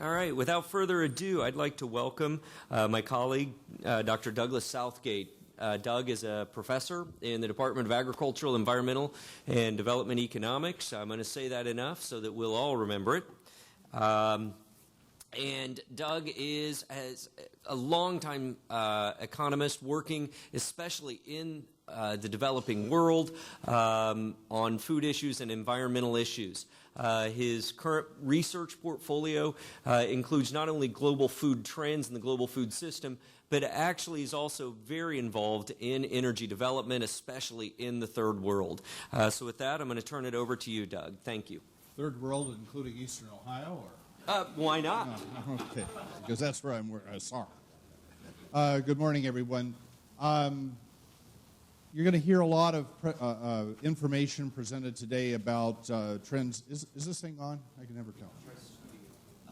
All right, without further ado, I'd like to welcome my colleague, Dr. Douglas Southgate. Doug is a professor in the Department of Agricultural, Environmental, and Development Economics. I'm going to say that enough so that we'll all remember it. And Doug is a longtime economist working especially in the developing world on food issues and environmental issues. His current research portfolio includes not only global food trends and the global food system, but actually is also very involved in energy development, especially in the third world. So with that, I'm going to turn it over to you, Doug. Thank you. Third world, including Eastern Ohio, or? Why not? Okay, because that's where I'm sorry. Good morning, everyone. You're going to hear a lot of information presented today about trends. Is this thing on? I can never tell.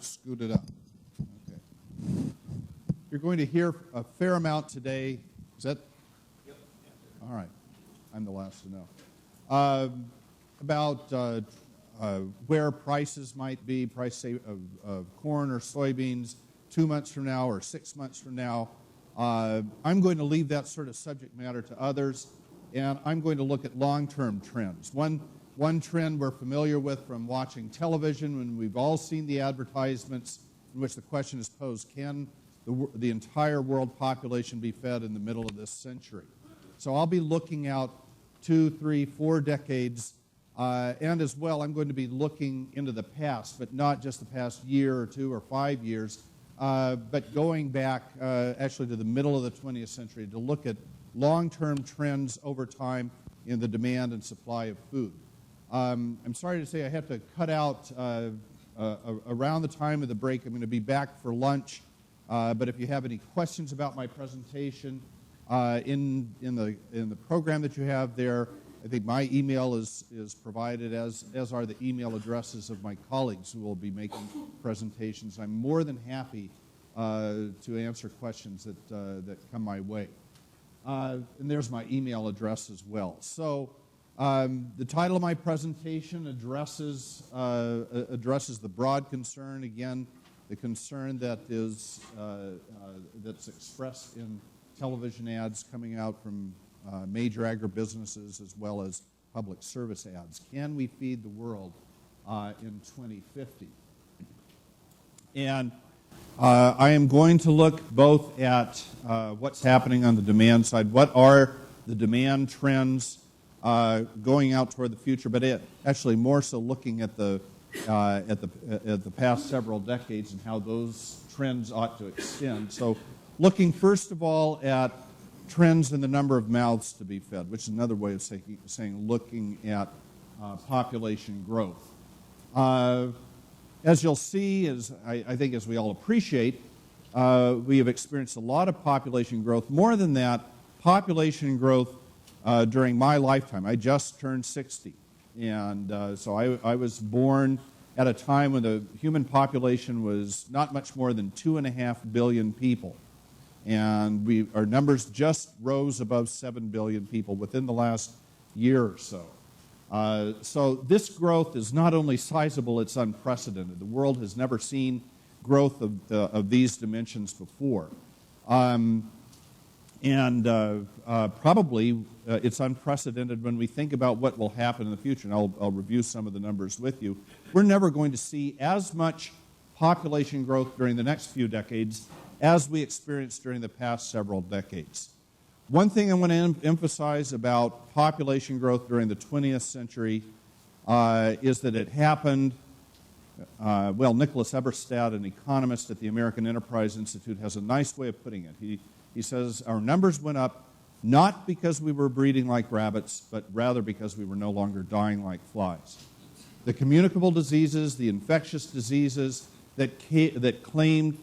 Scoot it up. Okay. You're going to hear a fair amount today. Is that? Yep. All right. I'm the last to know. About where prices might be, price of corn or soybeans 2 months from now or 6 months from now. I'm going to leave that sort of subject matter to others, and I'm going to look at long-term trends. One trend we're familiar with from watching television, when we've all seen the advertisements in which the question is posed, can the entire world population be fed in the middle of this century? So I'll be looking out 2, 3, 4 decades, and as well I'm going to be looking into the past, but not just the past year or 2 or 5 years, but going back actually to the middle of the 20th century to look at long-term trends over time in the demand and supply of food. I'm sorry to say I have to cut out around the time of the break. I'm going to be back for lunch, but if you have any questions about my presentation in the program that you have there, I think my email is provided, as are the email addresses of my colleagues who will be making presentations. I'm more than happy to answer questions that come my way. And there's my email address as well. So the title of my presentation addresses the broad concern, again, the concern that is that's expressed in television ads coming out from major agribusinesses as well as public service ads. Can we feed the world in 2050? And I am going to look both at what's happening on the demand side, what are the demand trends going out toward the future, but actually more so looking at the past several decades and how those trends ought to extend. So looking first of all at trends in the number of mouths to be fed, which is another way of saying looking at population growth. As you'll see, I think as we all appreciate, we have experienced a lot of population growth. More than that, population growth during my lifetime. I just turned 60, and so I was born at a time when the human population was not much more than 2.5 billion people. And our numbers just rose above 7 billion people within the last year or so. So this growth is not only sizable, it's unprecedented. The world has never seen growth of these dimensions before. Probably it's unprecedented when we think about what will happen in the future, and I'll review some of the numbers with you. We're never going to see as much population growth during the next few decades as we experienced during the past several decades. One thing I want to emphasize about population growth during the 20th century is that it happened, Nicholas Eberstadt, an economist at the American Enterprise Institute, has a nice way of putting it. He says our numbers went up not because we were breeding like rabbits, but rather because we were no longer dying like flies. The communicable diseases, the infectious diseases that claimed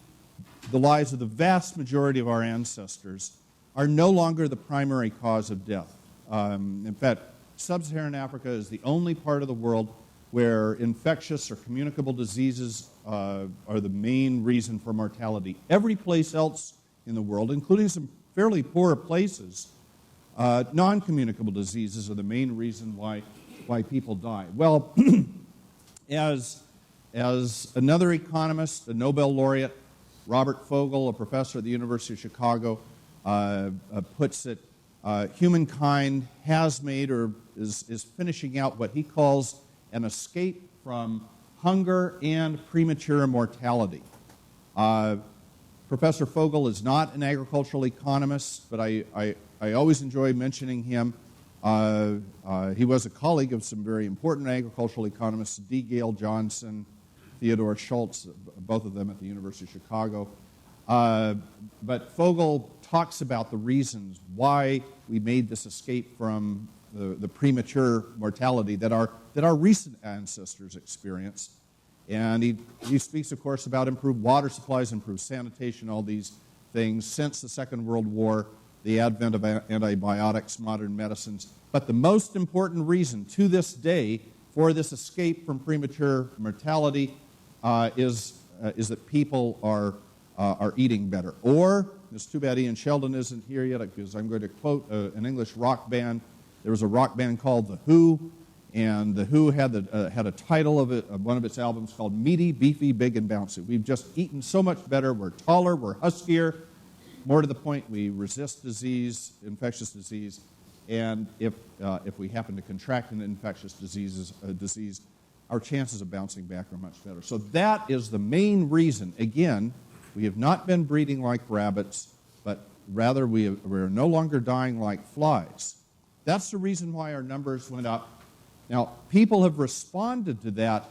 the lives of the vast majority of our ancestors are no longer the primary cause of death. In fact, sub-Saharan Africa is the only part of the world where infectious or communicable diseases are the main reason for mortality. Every place else in the world, including some fairly poor places, non-communicable diseases are the main reason why people die. Well, as as another economist, a Nobel laureate, Robert Fogel, a professor at the University of Chicago, puts it, humankind has made or is finishing out what he calls an escape from hunger and premature mortality. Professor Fogel is not an agricultural economist, but I always enjoy mentioning him. He was a colleague of some very important agricultural economists, D. Gale Johnson, Theodore Schultz, both of them at the University of Chicago. But Fogel talks about the reasons why we made this escape from the premature mortality that our recent ancestors experienced. And he speaks, of course, about improved water supplies, improved sanitation, all these things since the Second World War, the advent of antibiotics, modern medicines. But the most important reason to this day for this escape from premature mortality is that people are eating better. Or, it's too bad Ian Sheldon isn't here yet, because I'm going to quote an English rock band. There was a rock band called The Who, and The Who had a title of one of its albums called Meaty, Beefy, Big, and Bouncy. We've just eaten so much better. We're taller, we're huskier. More to the point, we resist disease, infectious disease, and if we happen to contract an infectious disease, our chances of bouncing back are much better. So that is the main reason. Again, we have not been breeding like rabbits, but rather we're no longer dying like flies. That's the reason why our numbers went up. Now, people have responded to that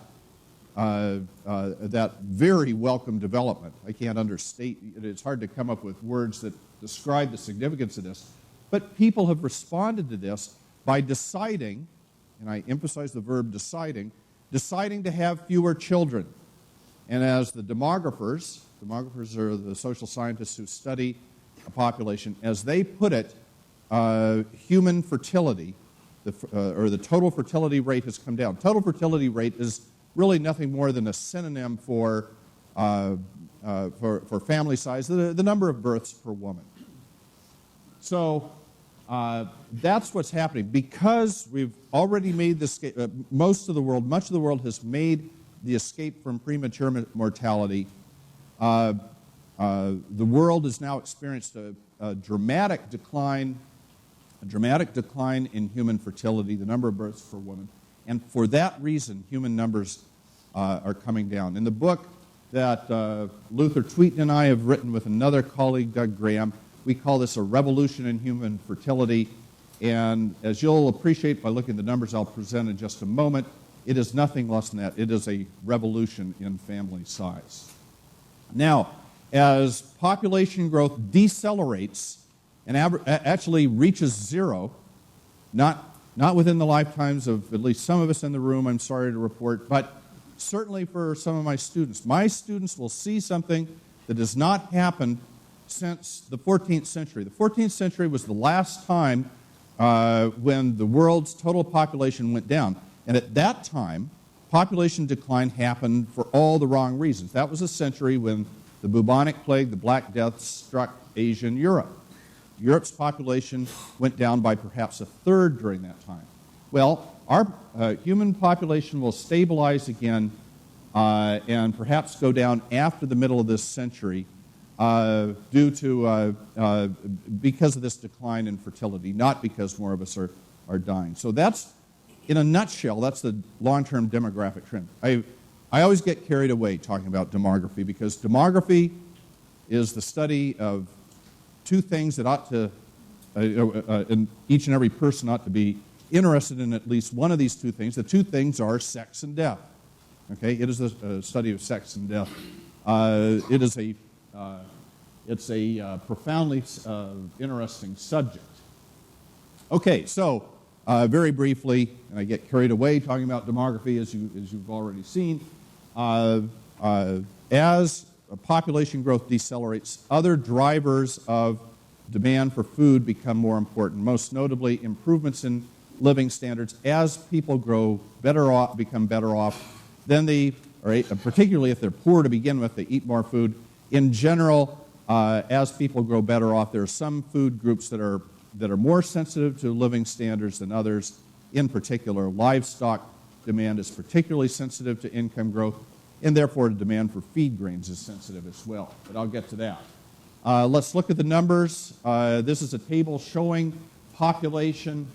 very welcome development. I can't understate it. It's hard to come up with words that describe the significance of this. But people have responded to this by deciding, and I emphasize the verb deciding to have fewer children. And as the demographers are the social scientists who study a population, as they put it, human fertility, or the total fertility rate has come down. Total fertility rate is really nothing more than a synonym for family size, the number of births per woman. So that's what's happening. Because we've already made this, much of the world has made the escape from premature mortality. The world has now experienced a dramatic decline in human fertility, the number of births per woman. And for that reason, human numbers are coming down. In the book that Luther Tweeten and I have written with another colleague, Doug Graham, we call this a revolution in human fertility. And as you'll appreciate by looking at the numbers I'll present in just a moment, it is nothing less than that. It is a revolution in family size. Now, as population growth decelerates and actually reaches zero, not within the lifetimes of at least some of us in the room, I'm sorry to report, but certainly for some of my students. My students will see something that has not happened since the 14th century. The 14th century was the last time when the world's total population went down. And at that time, population decline happened for all the wrong reasons. That was a century when the bubonic plague, the Black Death, struck Asia and Europe. Europe's population went down by perhaps a third during that time. Well, our human population will stabilize again and perhaps go down after the middle of this century because of this decline in fertility, not because more of us are dying. So that's, in a nutshell, that's the long-term demographic trend. I always get carried away talking about demography because demography is the study of two things that ought to, and each and every person ought to be interested in at least one of these two things. The two things are sex and death. Okay, it is a study of sex and death. It's a profoundly interesting subject. Okay, so very briefly, and I get carried away talking about demography, as you've already seen. As population growth decelerates, other drivers of demand for food become more important. Most notably, improvements in living standards. As people become better off, then particularly if they're poor to begin with, they eat more food. In general, as people grow better off, there are some food groups that are more sensitive to living standards than others. In particular, livestock demand is particularly sensitive to income growth. and therefore the demand for feed grains is sensitive as well. But I'll get to that. Let's look at the numbers. This is a table showing population.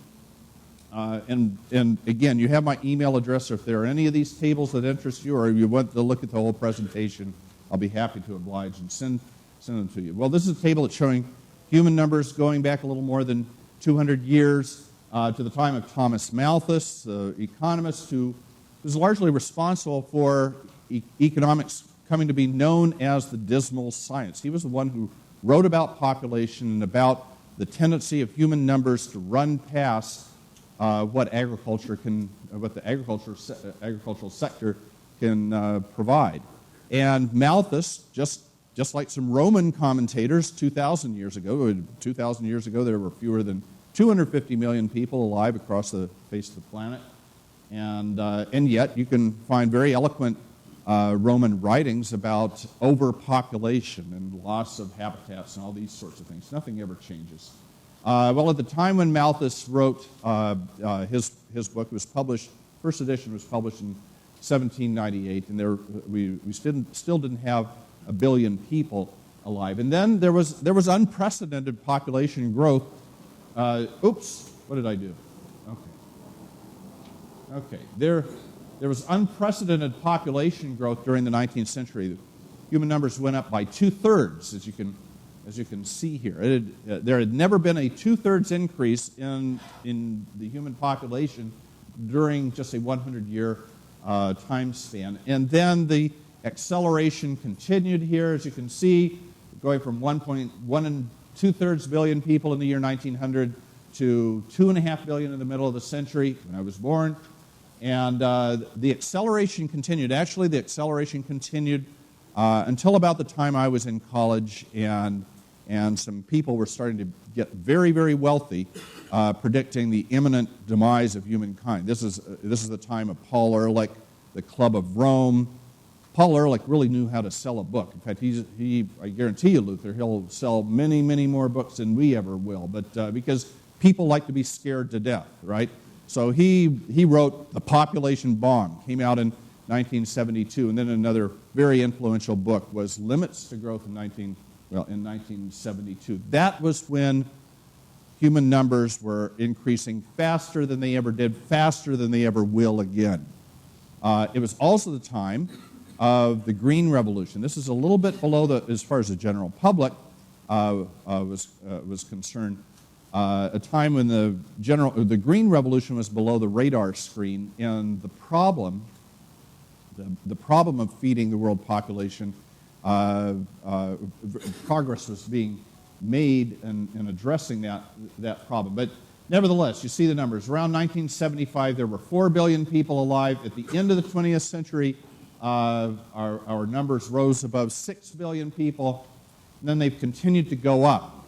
And again, you have my email address. If there are any of these tables that interest you or you want to look at the whole presentation, I'll be happy to oblige and send them to you. Well, this is a table that's showing human numbers going back a little more than 200 years to the time of Thomas Malthus, the economist who was largely responsible for economics coming to be known as the dismal science. He was the one who wrote about population and about the tendency of human numbers to run past what the agricultural sector can provide. And Malthus, just like some Roman commentators 2,000 years ago, there were fewer than 250 million people alive across the face of the planet. And yet you can find very eloquent Roman writings about overpopulation and loss of habitats and all these sorts of things. Nothing ever changes. Well, at the time when Malthus wrote his book, it was published, first edition was published in 1798, and we still didn't have 1 billion people alive. And then there was unprecedented population growth. Oops, what did I do? Okay. There was unprecedented population growth during the 19th century. Human numbers went up by 2/3, as you can see here. There had never been a 2/3 increase in the human population during just a 100-year time span. And then the acceleration continued here, as you can see, going from 1.1 2/3 billion people in the year 1900 to 2.5 billion in the middle of the century when I was born. And the acceleration continued. Actually, the acceleration continued until about the time I was in college, and some people were starting to get very, very wealthy, predicting the imminent demise of humankind. This is the time of Paul Ehrlich, the Club of Rome. Paul Ehrlich really knew how to sell a book. In fact, I guarantee you, Luther, he'll sell many, many more books than we ever will. But because people like to be scared to death, right? So he wrote The Population Bomb, came out in 1972, and then another very influential book was Limits to Growth in 1972. That was when human numbers were increasing faster than they ever did, faster than they ever will again. It was also the time of the Green Revolution. This is a little bit below as far as the general public was concerned. A time when the Green Revolution was below the radar screen, and the problem of feeding the world population, progress was being made in addressing that problem. But nevertheless, you see the numbers. Around 1975, there were 4 billion people alive. At the end of the 20th century, our numbers rose above 6 billion people, and then they've continued to go up.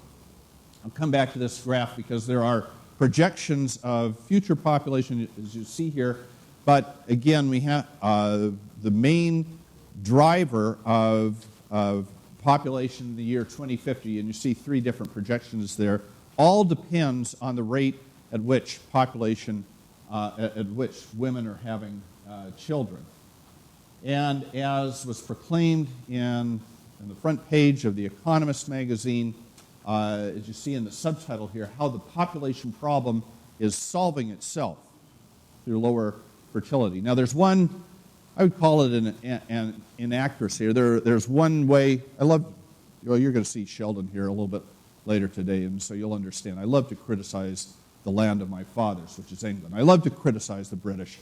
I'll come back to this graph because there are projections of future population, as you see here. But again, we have the main driver of population in the year 2050, and you see 3 different projections there, all depends on the rate at which women are having children. And as was proclaimed in the front page of The Economist magazine, as you see in the subtitle here, how the population problem is solving itself through lower fertility. Now, there's one, I would call it an inaccuracy. There's one way, you're going to see Sheldon here a little bit later today, and so you'll understand. I love to criticize the land of my fathers, which is England. I love to criticize the British.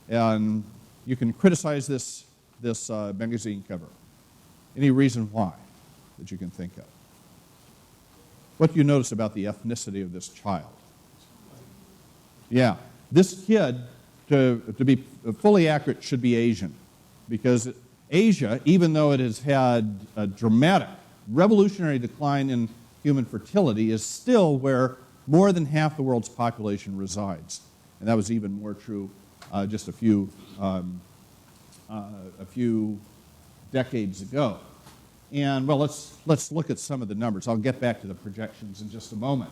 And you can criticize this magazine cover. Any reason why that you can think of? What do you notice about the ethnicity of this child? Yeah, this kid, to be fully accurate, should be Asian, because Asia, even though it has had a dramatic, revolutionary decline in human fertility, is still where more than half the world's population resides. And that was even more true just a few decades ago. And, well, let's look at some of the numbers. I'll get back to the projections in just a moment.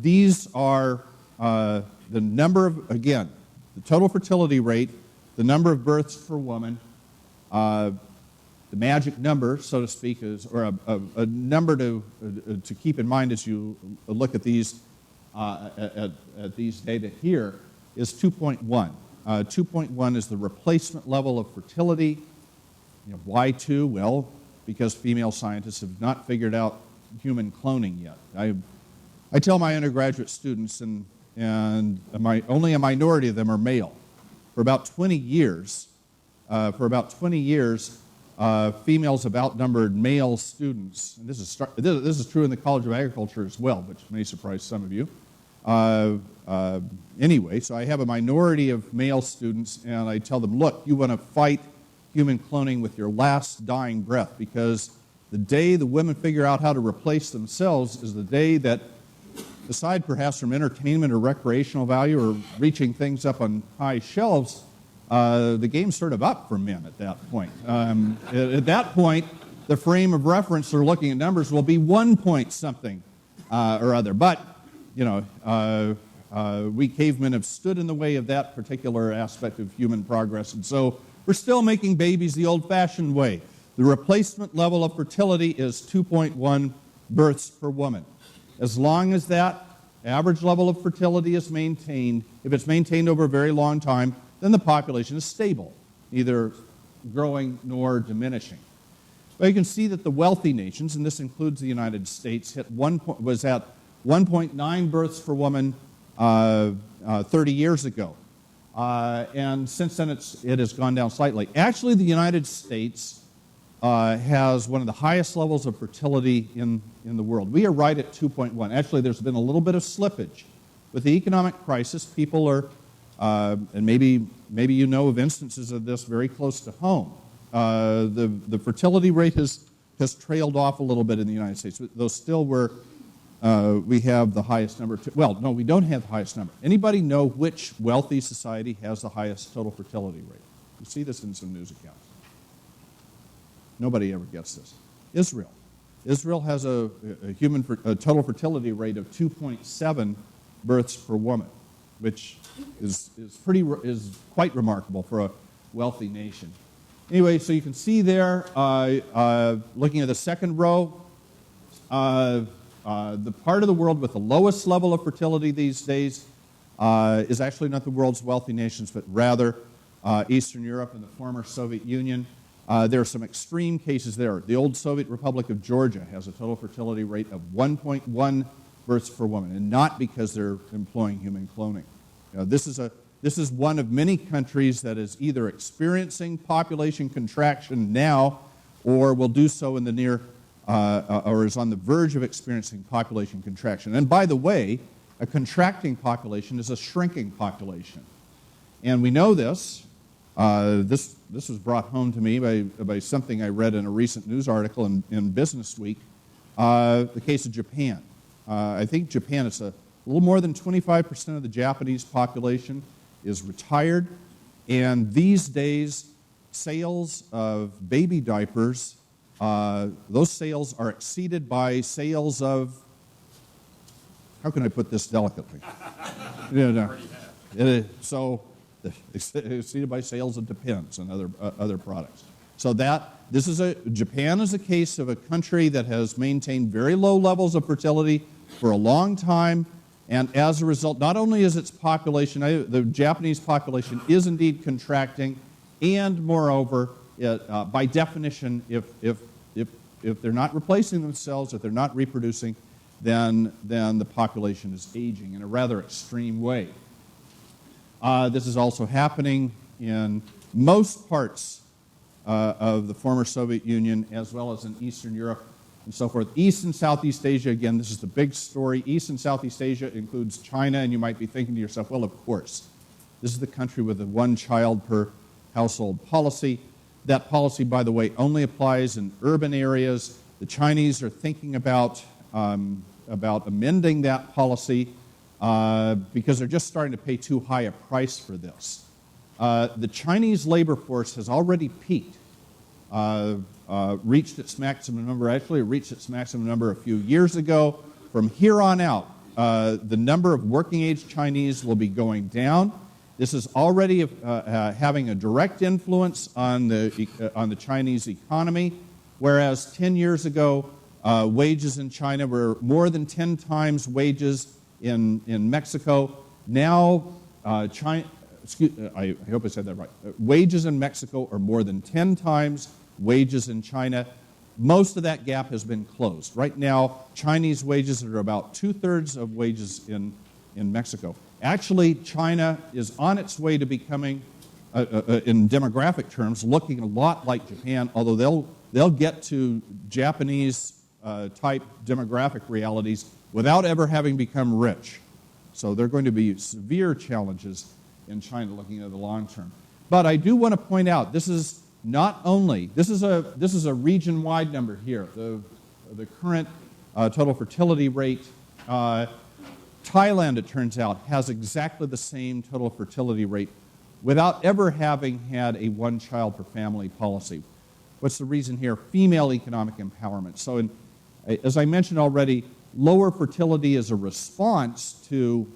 These are the number of, again, the total fertility rate, the number of births per woman, The magic number, so to speak, is, or a number to keep in mind as you look at these these data here, is 2.1. 2.1 is the replacement level of fertility. Why 2? Well, because female scientists have not figured out human cloning yet. I tell my undergraduate students, and only a minority of them are male. For about 20 years, females have outnumbered male students. And this is true in the College of Agriculture as well, which may surprise some of you. Anyway, so I have a minority of male students, and I tell them, look, you want to fight human cloning with your last dying breath, because the day the women figure out how to replace themselves is the day that, aside perhaps from entertainment or recreational value or reaching things up on high shelves, the game's sort of up for men at that point. At that point, the frame of reference for looking at numbers will be 1 point something or other. But, we cavemen have stood in the way of that particular aspect of human progress, and so we're still making babies the old-fashioned way. The replacement level of fertility is 2.1 births per woman. As long as that average level of fertility is maintained, if it's maintained over a very long time, then the population is stable, neither growing nor diminishing. But you can see that the wealthy nations, and this includes the United States, was at 1.9 births per woman 30 years ago. And since then, it has gone down slightly. Actually, the United States has one of the highest levels of fertility in the world. We are right at 2.1. Actually, there's been a little bit of slippage. With the economic crisis, people are, and maybe you know of instances of this very close to home. The fertility rate has trailed off a little bit in the United States, though still we have the highest number. Well, no, we don't have the highest number. Anybody know which wealthy society has the highest total fertility rate? You see this in some news accounts. Nobody ever gets this. Israel. Israel has a total fertility rate of 2.7 births per woman, which is quite remarkable for a wealthy nation. Anyway, so you can see there, looking at the second row, the part of the world with the lowest level of fertility these days is actually not the world's wealthy nations, but rather Eastern Europe and the former Soviet Union. There are some extreme cases there. The old Soviet Republic of Georgia has a total fertility rate of 1.1 births per woman, and not because they're employing human cloning. This is one of many countries that is either experiencing population contraction now, or will do so in the near, or is on the verge of experiencing population contraction. And by the way, a contracting population is a shrinking population. And we know this. This was brought home to me by something I read in a recent news article in Business Week, the case of Japan. I think Japan is a little more than 25% of the Japanese population is retired, and these days, sales of baby diapers, those sales are exceeded by sales of, how can I put this delicately? So, exceeded by sales of Depends and other products. So Japan is a case of a country that has maintained very low levels of fertility for a long time, and as a result, not only is its population, the Japanese population is indeed contracting, and moreover, by definition, if they're not replacing themselves, if they're not reproducing, then the population is aging in a rather extreme way. This is also happening in most parts of the former Soviet Union, as well as in Eastern Europe and so forth. East and Southeast Asia, again, this is the big story. East and Southeast Asia includes China, and you might be thinking to yourself, well, of course. This is the country with a one-child per household policy. That policy, by the way, only applies in urban areas. The Chinese are thinking about amending that policy because they're just starting to pay too high a price for this. The Chinese labor force has already peaked, reached its maximum number. Actually, it reached its maximum number a few years ago. From here on out, the number of working-age Chinese will be going down, This is already having a direct influence on the Chinese economy, whereas 10 years ago, wages in China were more than 10 times wages in Mexico. Now, I hope I said that right. Wages in Mexico are more than 10 times wages in China. Most of that gap has been closed. Right now, Chinese wages are about 2/3 of wages in Mexico. Actually, China is on its way to becoming, in demographic terms, looking a lot like Japan, although they'll get to Japanese type demographic realities without ever having become rich. So there are going to be severe challenges in China looking at the long term. But I do want to point out, this is a region-wide number here. The current total fertility rate. Thailand, it turns out, has exactly the same total fertility rate without ever having had a one-child per family policy. What's the reason here? Female economic empowerment. So as I mentioned already, lower fertility is a response to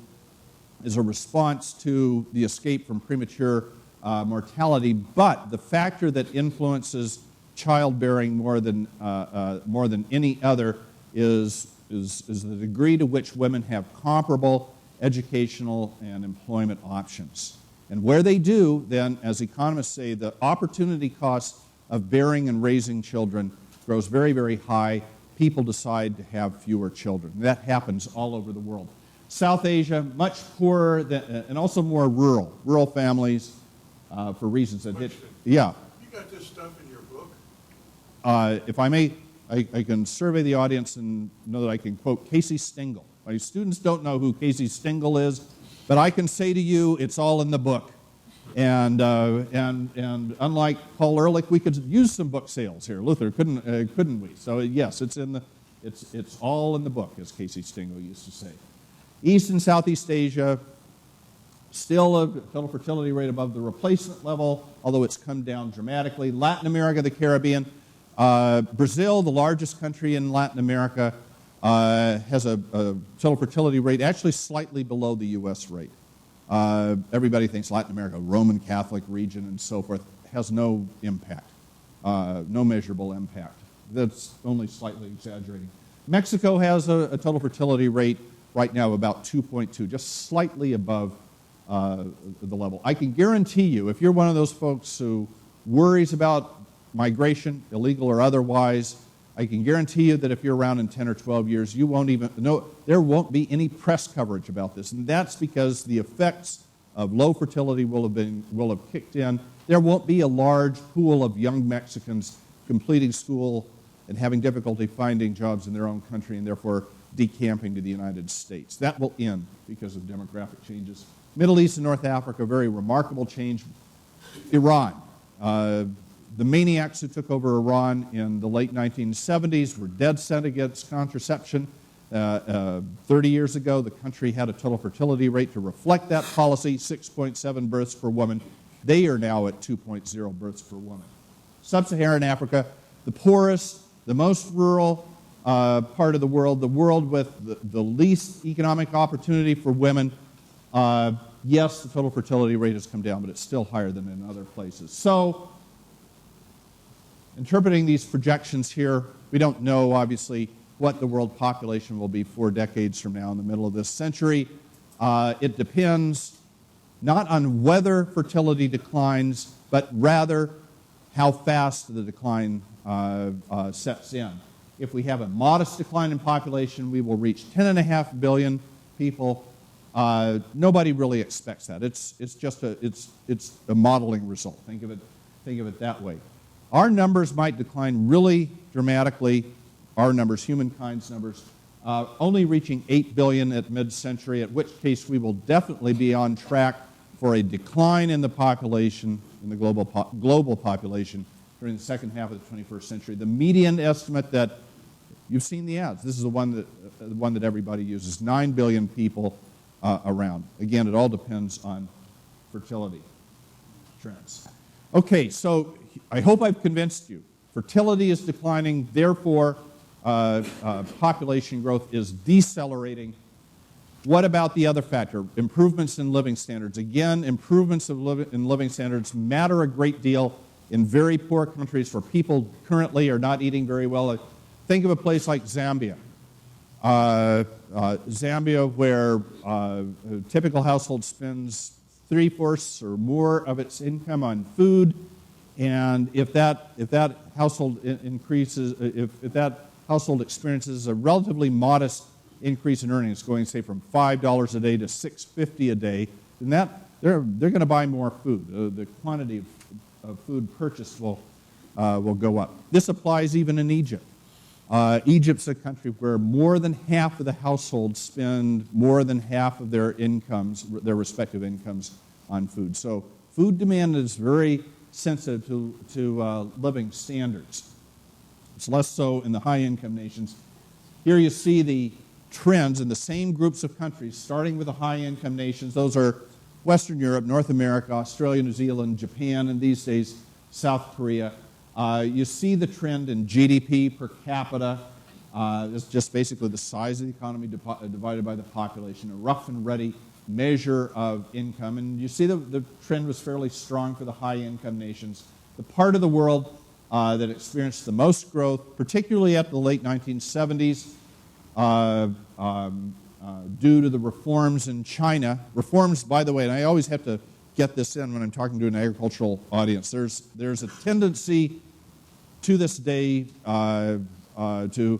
the escape from premature mortality, but the factor that influences childbearing more than any other is the degree to which women have comparable educational and employment options. And where they do, then, as economists say, the opportunity cost of bearing and raising children grows very, very high. People decide to have fewer children. That happens all over the world. South Asia, much poorer and also more rural families for reasons that did. Yeah. You got this stuff in your book? If I may, I can survey the audience and know that I can quote Casey Stengel. My students don't know who Casey Stengel is, but I can say to you, it's all in the book. And unlike Paul Ehrlich, we could use some book sales here. Luther, couldn't we? So yes, it's all in the book, as Casey Stengel used to say. East and Southeast Asia, still a total fertility rate above the replacement level, although it's come down dramatically. Latin America, the Caribbean. Brazil, the largest country in Latin America, has a total fertility rate actually slightly below the U.S. rate. Everybody thinks Latin America, Roman Catholic region and so forth, has no impact, no measurable impact. That's only slightly exaggerating. Mexico has a total fertility rate right now of about 2.2, just slightly above the level. I can guarantee you, if you're one of those folks who worries about migration, illegal or otherwise, I can guarantee you that if you're around in 10 or 12 years, you won't even know, there won't be any press coverage about this. And that's because the effects of low fertility will have kicked in. There won't be a large pool of young Mexicans completing school and having difficulty finding jobs in their own country and therefore decamping to the United States. That will end because of demographic changes. Middle East and North Africa, very remarkable change. Iran. The maniacs who took over Iran in the late 1970s were dead set against contraception. 30 years ago, the country had a total fertility rate to reflect that policy, 6.7 births per woman. They are now at 2.0 births per woman. Sub-Saharan Africa, the poorest, the most rural part of the world with the least economic opportunity for women. Yes, the total fertility rate has come down, but it's still higher than in other places. So, interpreting these projections here, we don't know, obviously, what the world population will be 4 decades from now in the middle of this century. It depends not on whether fertility declines, but rather how fast the decline sets in. If we have a modest decline in population, we will reach 10.5 billion people. Nobody really expects that. It's just a modeling result. Think of it that way. Our numbers might decline really dramatically, our numbers, humankind's numbers, only reaching 8 billion at mid-century, at which case we will definitely be on track for a decline in the population, in the global population, during the second half of the 21st century. The median estimate that, you've seen the ads, this is the one that everybody uses, 9 billion people around. Again, it all depends on fertility trends. Okay, so I hope I've convinced you. Fertility is declining, therefore population growth is decelerating. What about the other factor? Improvements in living standards. Again, improvements in living standards matter a great deal in very poor countries where people currently are not eating very well. Think of a place like Zambia. Zambia, where a typical household spends 3/4 or more of its income on food, and if that household household experiences a relatively modest increase in earnings, going say from $5 a day to $6.50 a day, then they're going to buy more food. The quantity of food purchased will go up. This applies even in Egypt. Egypt's a country where more than half of the households spend more than half of their incomes, their respective incomes, on food. So food demand is very sensitive to living standards. It's less so in the high-income nations. Here you see the trends in the same groups of countries, starting with the high-income nations. Those are Western Europe, North America, Australia, New Zealand, Japan, and these days South Korea. You see the trend in GDP per capita. It's just basically the size of the economy divided by the population, a rough and ready measure of income. And you see the trend was fairly strong for the high-income nations. The part of the world that experienced the most growth, particularly at the late 1970s, due to the reforms in China. Reforms, by the way, and I always have to get this in when I'm talking to an agricultural audience. There's a tendency to this day to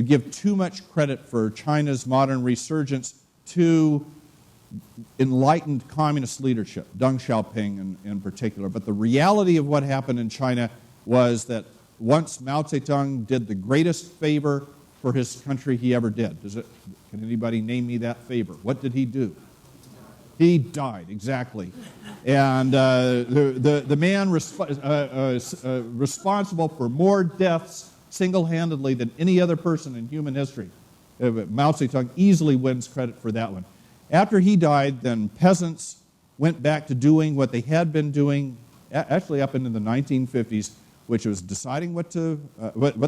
give too much credit for China's modern resurgence to enlightened communist leadership, Deng Xiaoping in particular. But the reality of what happened in China was that once Mao Zedong did the greatest favor for his country he ever did. Can anybody name me that favor? What did he do? He died, exactly. And the man responsible for more deaths single-handedly than any other person in human history, Mao Zedong, easily wins credit for that one. After he died, then peasants went back to doing what they had been doing, actually up into the 1950s, which was deciding what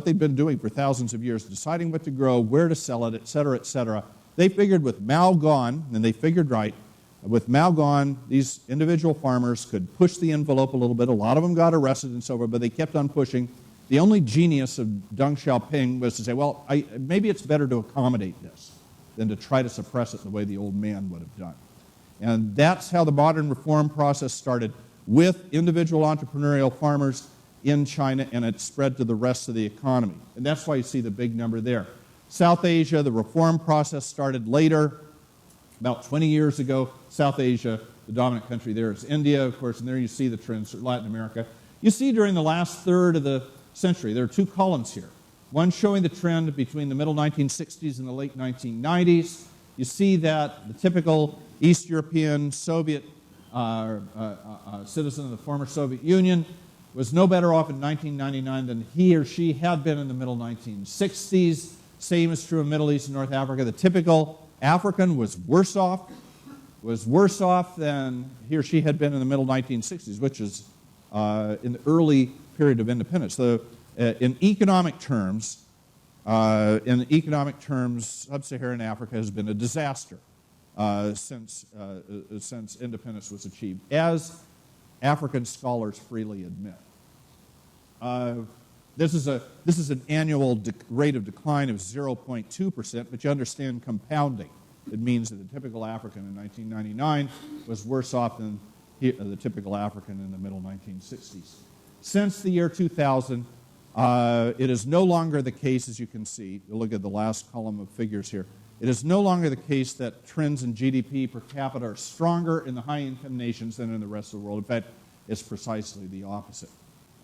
they'd been doing for thousands of years, deciding what to grow, where to sell it, et cetera, et cetera. They figured with Mao gone, and they figured right, with Mao gone, these individual farmers could push the envelope a little bit. A lot of them got arrested and so forth, but they kept on pushing. The only genius of Deng Xiaoping was to say, well, maybe it's better to accommodate this than to try to suppress it the way the old man would have done. And that's how the modern reform process started, with individual entrepreneurial farmers in China, and it spread to the rest of the economy. And that's why you see the big number there. South Asia, the reform process started later, about 20 years ago. South Asia, the dominant country there is India, of course, and there you see the trends for Latin America. You see during the last third of the century, there are two columns here. One showing the trend between the middle 1960s and the late 1990s. You see that the typical East European Soviet citizen of the former Soviet Union was no better off in 1999 than he or she had been in the middle 1960s. Same is true in Middle East and North Africa. The typical African was worse off than he or she had been in the middle 1960s, which is in the early period of independence. So, in economic terms, Sub-Saharan Africa has been a disaster since independence was achieved, as African scholars freely admit. This is an annual rate of decline of 0.2%, but you understand compounding. It means that the typical African in 1999 was worse off than the typical African in the middle 1960s. Since the year 2000, it is no longer the case, as you can see, you look at the last column of figures here, it is no longer the case that trends in GDP per capita are stronger in the high-income nations than in the rest of the world. In fact, it's precisely the opposite.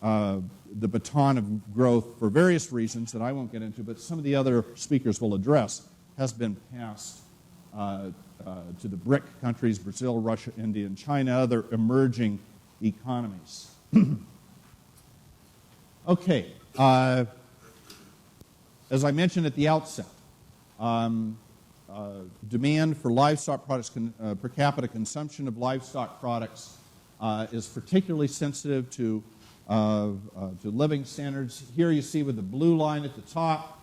The baton of growth, for various reasons that I won't get into, but some of the other speakers will address, has been passed to the BRIC countries, Brazil, Russia, India, and China, other emerging economies. Okay. As I mentioned at the outset, demand for livestock products, per capita consumption of livestock products is particularly sensitive to living standards. Here you see with the blue line at the top,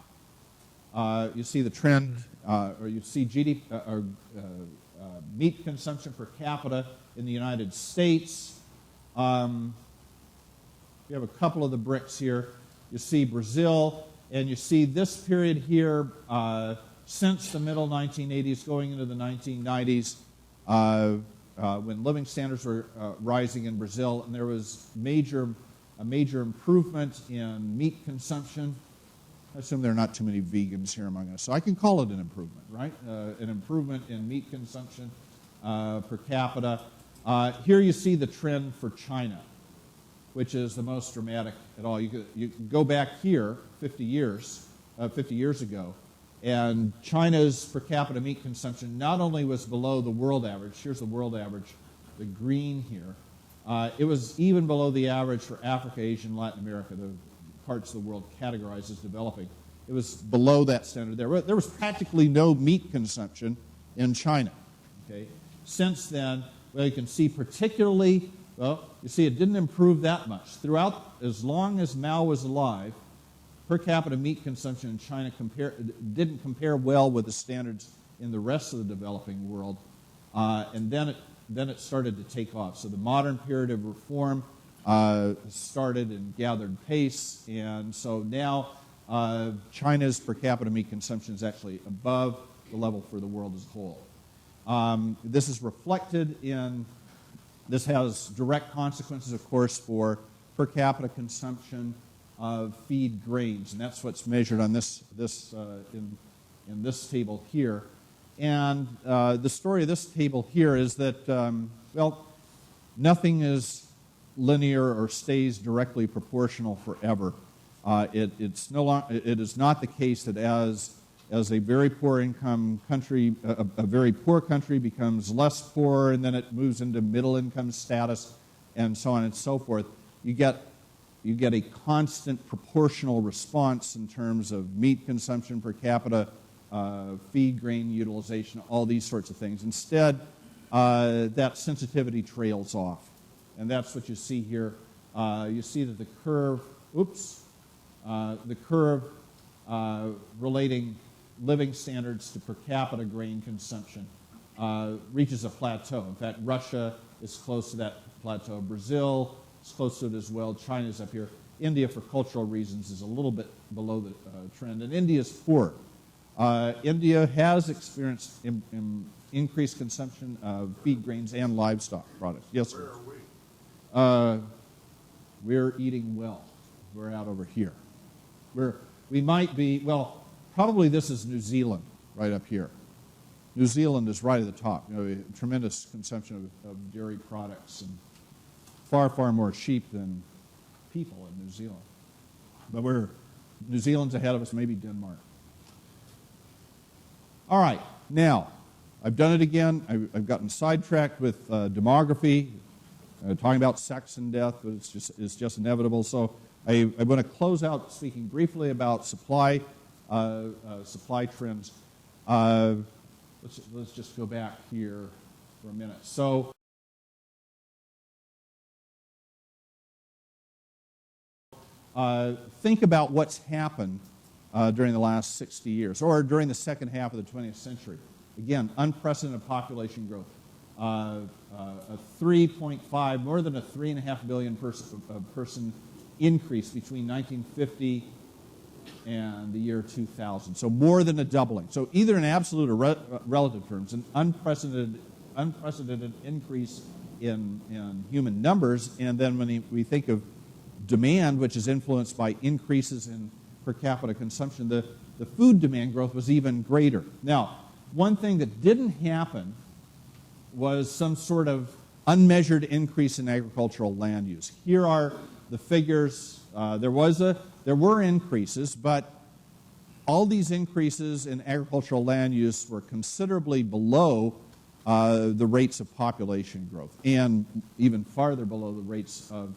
You see the trend, or you see GDP, meat consumption per capita in the United States. You have a couple of the bricks here. You see Brazil, and you see this period here since the middle 1980s going into the 1990s when living standards were rising in Brazil, and there was a major improvement in meat consumption. I assume there are not too many vegans here among us, so I can call it an improvement, right? An improvement in meat consumption per capita. Here you see the trend for China, which is the most dramatic at all. You can go back here 50 years ago, and China's per capita meat consumption not only was below the world average, here's the world average, the green here, it was even below the average for Africa, Asia, and Latin America, the parts of the world categorized as developing. It was below that standard there. There was practically no meat consumption in China. Okay? Since then, well, you can see particularly, well, you see it didn't improve that much. Throughout, as long as Mao was alive, per capita meat consumption in China didn't compare well with the standards in the rest of the developing world, and then it started to take off. So the modern period of reform started and gathered pace, and so now China's per capita meat consumption is actually above the level for the world as a whole. This is reflected in, this has direct consequences, of course, for per capita consumption of feed grains, and that's what's measured on in this table here. And the story of this table here is that, well, nothing is linear or stays directly proportional forever. It is not the case that as a very poor income country, a very poor country becomes less poor, and then it moves into middle income status, and so on and so forth. You get a constant proportional response in terms of meat consumption per capita, feed grain utilization, all these sorts of things. Instead, that sensitivity trails off. And that's what you see here. You see that the curve, relating living standards to per capita grain consumption reaches a plateau. In fact, Russia is close to that plateau. Brazil is close to it as well. China's up here. India, for cultural reasons, is a little bit below the trend. And India's poor. India has experienced increased consumption of feed grains and livestock products. Yes, sir. Where are we? We're eating well. We're out over here. We might be, well, probably this is New Zealand right up here. New Zealand is right at the top. You know, tremendous consumption of dairy products and far, far more sheep than people in New Zealand. But New Zealand's ahead of us, maybe Denmark. All right, now, I've done it again. I've gotten sidetracked with demography, talking about sex and death, but it's just inevitable. So I'm going to close out speaking briefly about supply trends. Let's just go back here for a minute. So think about what's happened during the last 60 years, or during the second half of the 20th century. Again, unprecedented population growth. A 3.5, more than a 3.5 billion person increase between 1950 and the year 2000. So more than a doubling. So either in absolute or relative terms, an unprecedented increase in human numbers. And then when we think of demand, which is influenced by increases in per capita consumption, the food demand growth was even greater. Now, one thing that didn't happen was some sort of unmeasured increase in agricultural land use. Here are the figures. There were increases, but all these increases in agricultural land use were considerably below the rates of population growth, and even farther below the rates of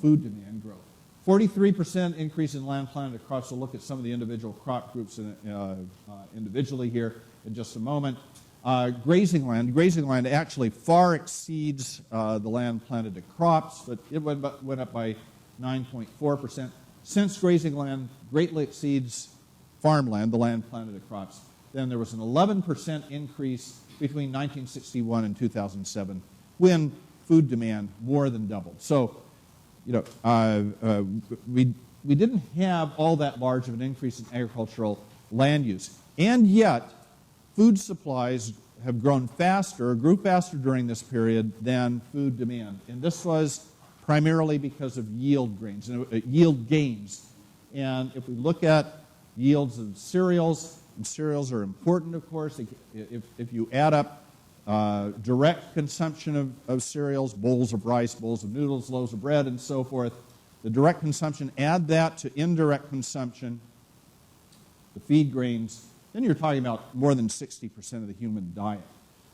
food demand growth. 43% increase in land planted across. So look at some of the individual crop groups individually here in just a moment. Grazing land actually far exceeds the land planted to crops, but it went up by 9.4%. Since grazing land greatly exceeds farmland, the land planted to crops, then there was an 11% increase between 1961 and 2007 when food demand more than doubled. So, we didn't have all that large of an increase in agricultural land use. And yet, food supplies have grown faster, grew faster during this period than food demand. And this was primarily because of yield gains. And if we look at yields of cereals, and cereals are important, of course. If you add up direct consumption of cereals, bowls of rice, bowls of noodles, loaves of bread, and so forth, the direct consumption, add that to indirect consumption, the feed grains, then you're talking about more than 60% of the human diet.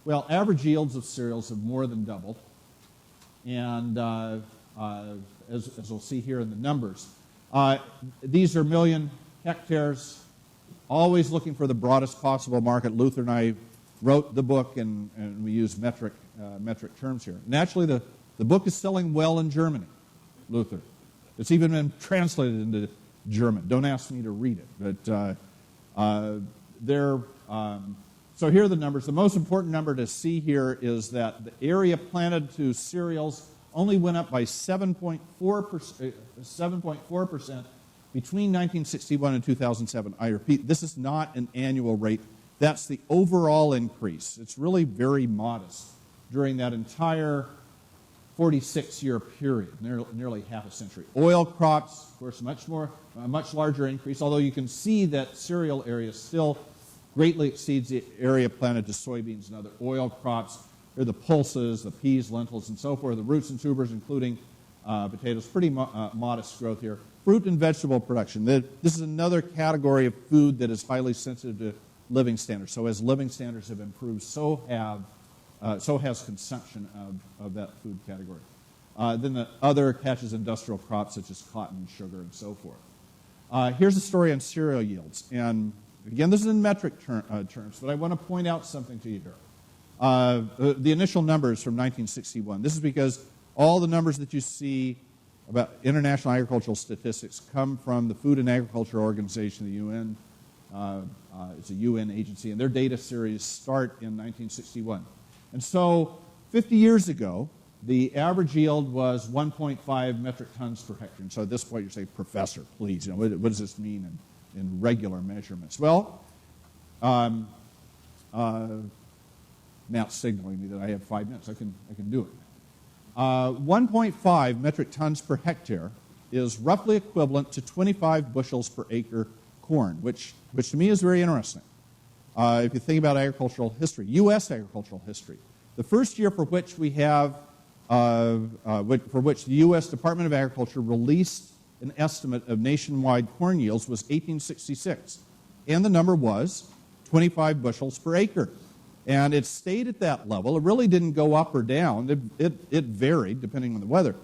Well, average yields of cereals have more than doubled, and as we'll see here in the numbers, these are million hectares, always looking for the broadest possible market. Luther and I wrote the book, and we use metric terms here. Naturally, the book is selling well in Germany, Luther. It's even been translated into German. Don't ask me to read it, but so here are the numbers. The most important number to see here is that the area planted to cereals only went up by 7.4% between 1961 and 2007. I repeat, this is not an annual rate. That's the overall increase. It's really very modest during that entire 46-year period, nearly half a century. Oil crops, of course, a much larger increase, although you can see that cereal area still greatly exceeds the area planted to soybeans and other oil crops. They're the pulses, the peas, lentils, and so forth, the roots and tubers, including potatoes. Pretty modest growth here. Fruit and vegetable production. This is another category of food that is highly sensitive to living standards. So as living standards have improved, so has consumption of that food category. Then the other catches industrial crops such as cotton, sugar, and so forth. Here's a story on cereal yields. And again, this is in metric terms, but I want to point out something to you here. The initial numbers from 1961. This is because all the numbers that you see about international agricultural statistics come from the Food and Agriculture Organization, the UN. It's a UN agency, and their data series start in 1961. And so 50 years ago, the average yield was 1.5 metric tons per hectare. And so at this point, you're saying, Professor, please, what does this mean in regular measurements? Well, Matt's signaling me that I have 5 minutes. I can do it. 1.5 metric tons per hectare is roughly equivalent to 25 bushels per acre corn, which to me is very interesting. If you think about agricultural history, U.S. agricultural history, the first year for which we have, for which the U.S. Department of Agriculture released an estimate of nationwide corn yields was 1866, and the number was 25 bushels per acre. And it stayed at that level. It really didn't go up or down. It varied depending on the weather.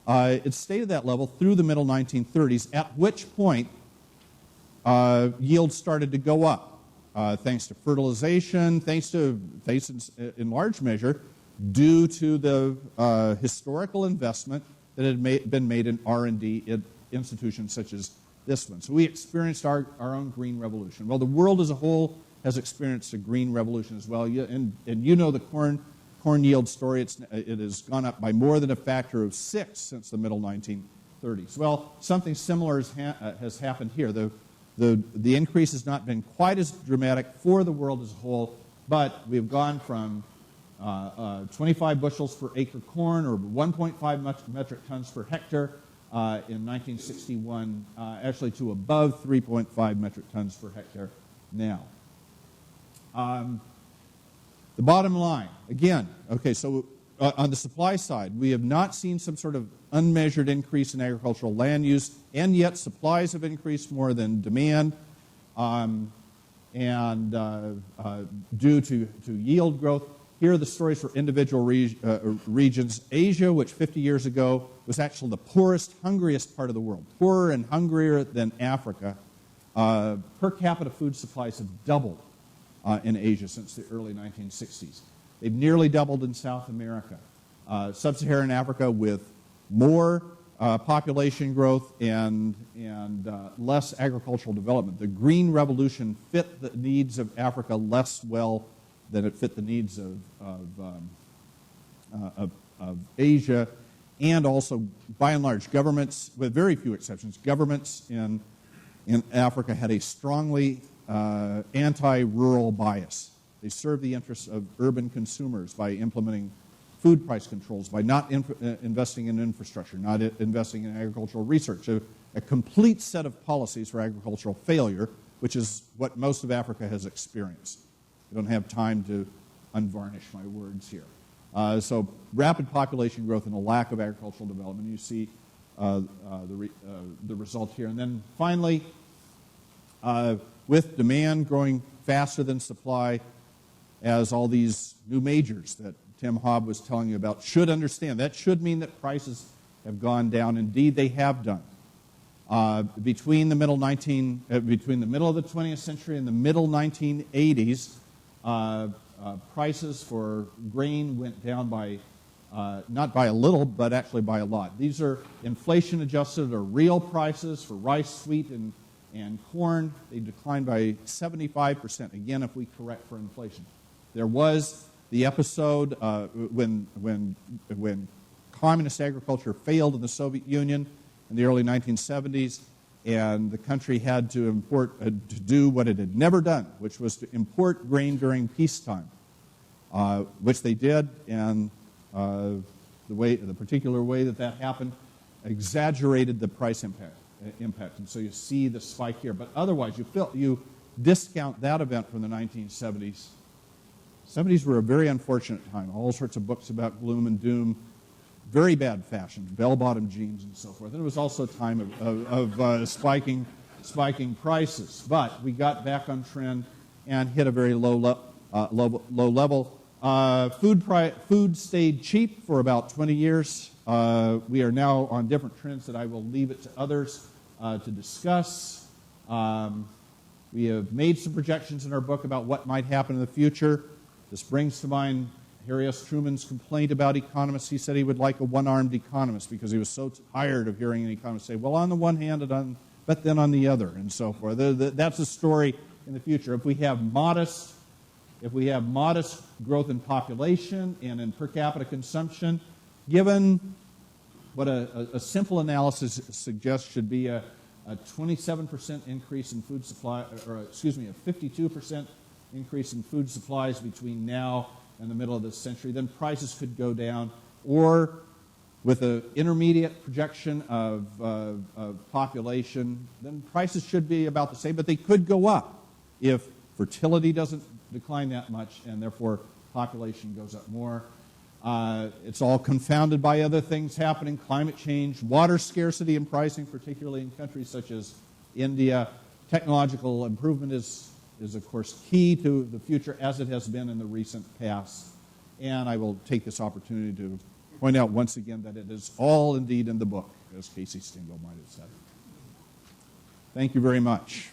It stayed at that level through the middle 1930s, at which point yields started to go up. Thanks to fertilization, thanks in large measure due to the historical investment that had been made in R&D in institutions such as this one. So we experienced our own green revolution. Well, the world as a whole has experienced a green revolution as well. And you know the corn yield story. It has gone up by more than a factor of 6 since the middle 1930s. Well, something similar has happened here. The increase has not been quite as dramatic for the world as a whole, but we've gone from 25 bushels per acre corn, or 1.5 metric tons per hectare in 1961, actually to above 3.5 metric tons per hectare now. The bottom line, again, okay, so on the supply side, we have not seen some sort of unmeasured increase in agricultural land use, and yet supplies have increased more than demand, due to yield growth. Here are the stories for individual regions. Asia, which 50 years ago was actually the poorest, hungriest part of the world, poorer and hungrier than Africa, per capita food supplies have doubled in Asia since the early 1960s. They've nearly doubled in South America. Sub-Saharan Africa with more population growth and less agricultural development. The green revolution fit the needs of Africa less well than it fit the needs of Asia, and also, by and large, governments, with very few exceptions, governments in Africa had a strongly anti-rural bias. They served the interests of urban consumers by implementing food price controls, by not investing in infrastructure, not investing in agricultural research. A complete set of policies for agricultural failure, which is what most of Africa has experienced. I don't have time to unvarnish my words here. So rapid population growth and a lack of agricultural development. You see the result here. And then finally, with demand growing faster than supply, as all these new majors that Tim Hobb was telling you about should understand. That should mean that prices have gone down. Indeed, they have done. Between the middle of the 20th century and the middle 1980s, prices for grain went down by, not by a little, but actually by a lot. These are inflation-adjusted or real prices for rice, wheat, and corn. They declined by 75%, again, if we correct for inflation. There was the episode when communist agriculture failed in the Soviet Union in the early 1970s, and the country had to do what it had never done, which was to import grain during peacetime, which they did, and the particular way that happened exaggerated the price impact, and so you see the spike here. But otherwise, you discount that event from the 1970s. 70s were a very unfortunate time. All sorts of books about gloom and doom, very bad fashion, bell-bottom jeans and so forth. And it was also a time of spiking prices. But we got back on trend and hit a very low level. Food stayed cheap for about 20 years. We are now on different trends that I will leave it to others to discuss. We have made some projections in our book about what might happen in the future. This brings to mind Harry S. Truman's complaint about economists. He said he would like a one-armed economist because he was so tired of hearing an economist say, well, on the one hand, but then on the other, and so forth. That's a story in the future. If we have modest growth in population and in per capita consumption, given what a simple analysis suggests should be a 27% increase in food supply, a 52% increase in food supplies between now and the middle of this century, then prices could go down. Or with an intermediate projection of population, then prices should be about the same, but they could go up if fertility doesn't decline that much and therefore population goes up more. It's all confounded by other things happening, climate change, water scarcity and pricing, particularly in countries such as India. Technological improvement is of course key to the future, as it has been in the recent past. And I will take this opportunity to point out once again that it is all indeed in the book, as Casey Stengel might have said. Thank you very much.